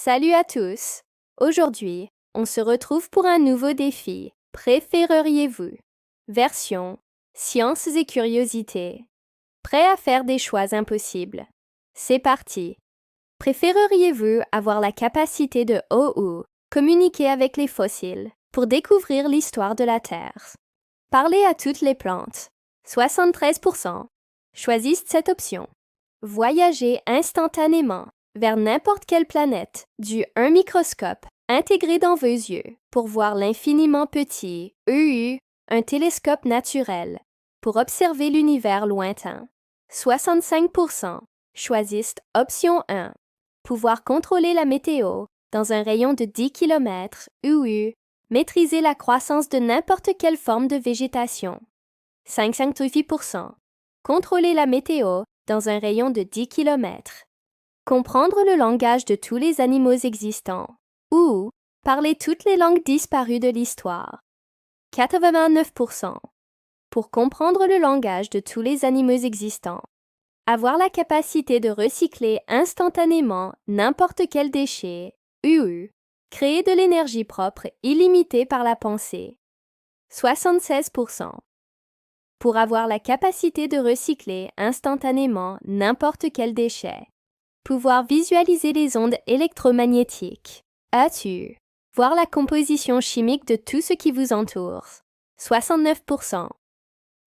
Salut à tous! Aujourd'hui, on se retrouve pour un nouveau défi. Préféreriez-vous? Version Sciences et curiosités. Prêt à faire des choix impossibles? C'est parti! Préféreriez-vous avoir la capacité de communiquer avec les fossiles pour découvrir l'histoire de la Terre? Parler à toutes les plantes. 73% choisissent cette option. Voyager instantanément vers n'importe quelle planète un microscope intégré dans vos yeux pour voir l'infiniment petit un télescope naturel pour observer l'univers lointain. 65% choisissent option 1. Pouvoir contrôler la météo dans un rayon de 10 km maîtriser la croissance de n'importe quelle forme de végétation. 58% contrôler la météo dans un rayon de 10 km. Comprendre le langage de tous les animaux existants ou parler toutes les langues disparues de l'histoire. 89%. Pour comprendre le langage de tous les animaux existants. Avoir la capacité de recycler instantanément n'importe quel déchet créer de l'énergie propre illimitée par la pensée. 76%. Pour avoir la capacité de recycler instantanément n'importe quel déchet. Pouvoir visualiser les ondes électromagnétiques. Voir la composition chimique de tout ce qui vous entoure. 69%.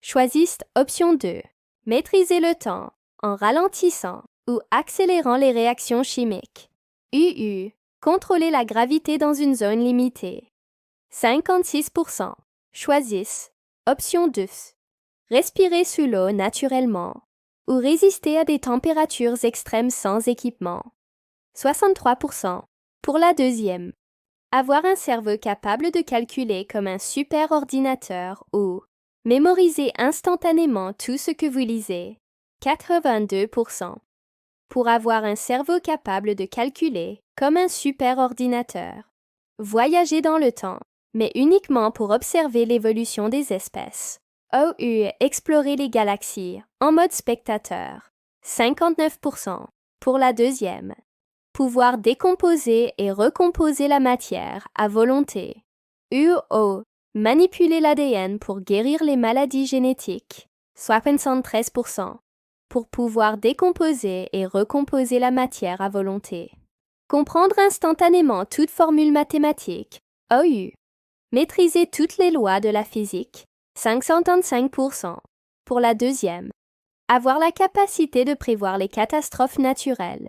Choisissent option 2. Maîtriser le temps en ralentissant ou accélérant les réactions chimiques. Contrôler la gravité dans une zone limitée. 56% choisissent option 2. Respirer sous l'eau naturellement ou résister à des températures extrêmes sans équipement. 63% pour la deuxième. Avoir un cerveau capable de calculer comme un super ordinateur ou mémoriser instantanément tout ce que vous lisez. 82%. Pour avoir un cerveau capable de calculer comme un super ordinateur. Voyager dans le temps, mais uniquement pour observer l'évolution des espèces. Explorer les galaxies en mode spectateur. 59% pour la deuxième. Pouvoir décomposer et recomposer la matière à volonté. Manipuler l'ADN pour guérir les maladies génétiques. 73%. Pour pouvoir décomposer et recomposer la matière à volonté. Comprendre instantanément toute formule mathématique. Maîtriser toutes les lois de la physique. 55% pour la deuxième. Avoir la capacité de prévoir les catastrophes naturelles.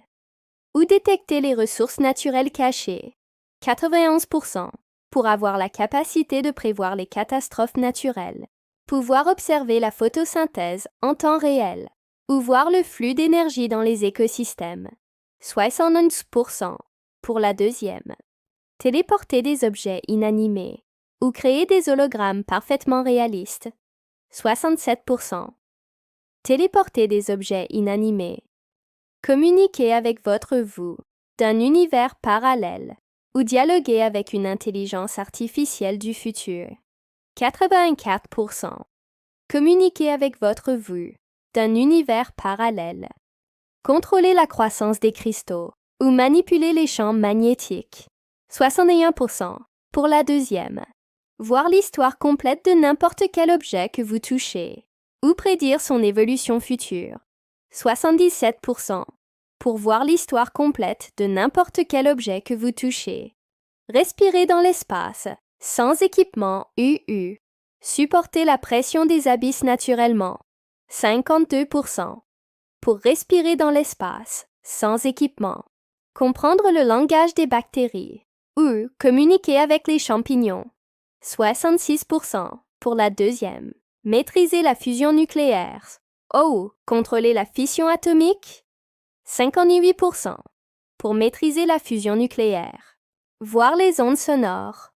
Ou détecter les ressources naturelles cachées. 91% pour avoir la capacité de prévoir les catastrophes naturelles. Pouvoir observer la photosynthèse en temps réel. Ou voir le flux d'énergie dans les écosystèmes. 71% pour la deuxième. Téléporter des objets inanimés ou créer des hologrammes parfaitement réalistes. 67%. Téléporter des objets inanimés. Communiquer avec votre vous d'un univers parallèle ou dialoguer avec une intelligence artificielle du futur. 84%. Communiquer avec votre vous d'un univers parallèle. Contrôler la croissance des cristaux ou manipuler les champs magnétiques. 61% pour la deuxième. Voir l'histoire complète de n'importe quel objet que vous touchez ou prédire son évolution future. 77% pour voir l'histoire complète de n'importe quel objet que vous touchez. Respirer dans l'espace sans équipement Supporter la pression des abysses naturellement. 52% pour respirer dans l'espace sans équipement. Comprendre le langage des bactéries ou communiquer avec les champignons. 66% pour la deuxième. Maîtriser la fusion nucléaire. Contrôler la fission atomique. 58% pour maîtriser la fusion nucléaire. Voir les ondes sonores.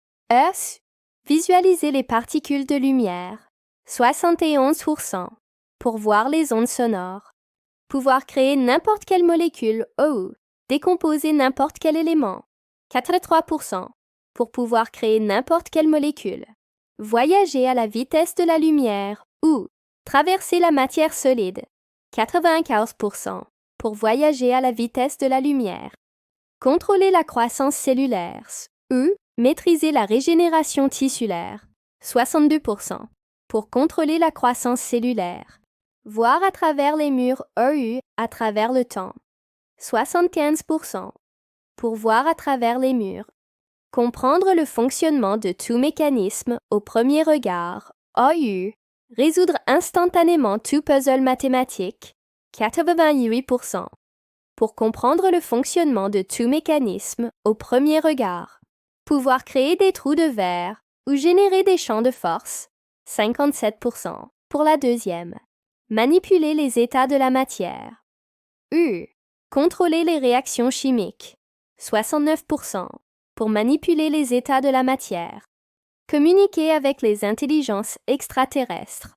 Visualiser les particules de lumière. 71% pour voir les ondes sonores. Pouvoir créer n'importe quelle molécule décomposer n'importe quel élément. 83% pour pouvoir créer n'importe quelle molécule. Voyager à la vitesse de la lumière ou traverser la matière solide. 95% pour voyager à la vitesse de la lumière. Contrôler la croissance cellulaire. U. Maîtriser la régénération tissulaire. 62%. Pour contrôler la croissance cellulaire. Voir à travers les murs EU à travers le temps. 75%. Pour voir à travers les murs. Comprendre le fonctionnement de tout mécanisme au premier regard. AU. Résoudre instantanément tout puzzle mathématique. 88%. Pour comprendre le fonctionnement de tout mécanisme au premier regard. Pouvoir créer des trous de verre ou générer des champs de force. 57%. Pour la deuxième. Manipuler les états de la matière. U. Contrôler les réactions chimiques. 69%. Pour manipuler les états de la matière. Communiquer avec les intelligences extraterrestres.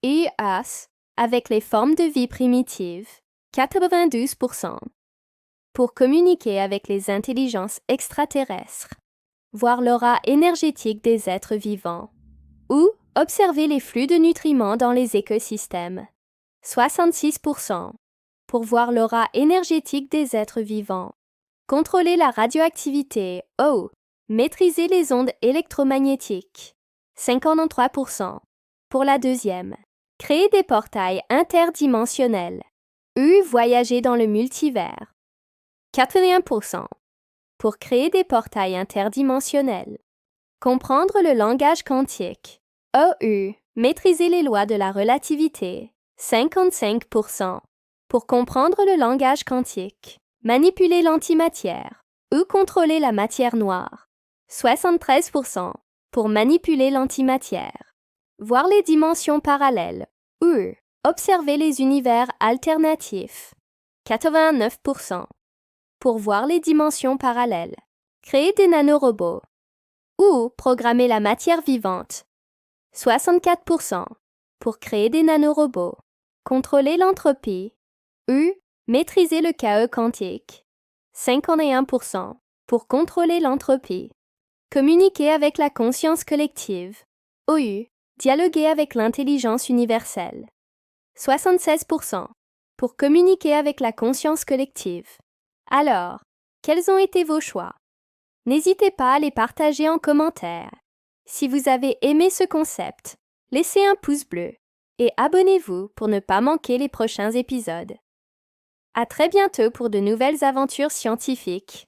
EAS. Avec les formes de vie primitives. 92%. Pour communiquer avec les intelligences extraterrestres. Voir l'aura énergétique des êtres vivants. Ou observer les flux de nutriments dans les écosystèmes. 66%. Pour voir l'aura énergétique des êtres vivants. Contrôler la radioactivité. O. Maîtriser les ondes électromagnétiques. 53%. Pour la deuxième. Créer des portails interdimensionnels. U. Voyager dans le multivers. 81%. Pour créer des portails interdimensionnels. Comprendre le langage quantique. OU. Maîtriser les lois de la relativité. 55%. Pour comprendre le langage quantique. Manipuler l'antimatière. Ou contrôler la matière noire. 73%. Pour manipuler l'antimatière. Voir les dimensions parallèles. Ou observer les univers alternatifs. 89%. Pour voir les dimensions parallèles. Créer des nanorobots. Ou programmer la matière vivante. 64%. Pour créer des nanorobots. Contrôler l'entropie. U. Maîtriser le chaos quantique. 51%. Pour contrôler l'entropie. Communiquer avec la conscience collective. OU. Dialoguer avec l'intelligence universelle. 76%. Pour communiquer avec la conscience collective. Alors, quels ont été vos choix? N'hésitez pas à les partager en commentaire. Si vous avez aimé ce concept, laissez un pouce bleu et abonnez-vous pour ne pas manquer les prochains épisodes. À très bientôt pour de nouvelles aventures scientifiques.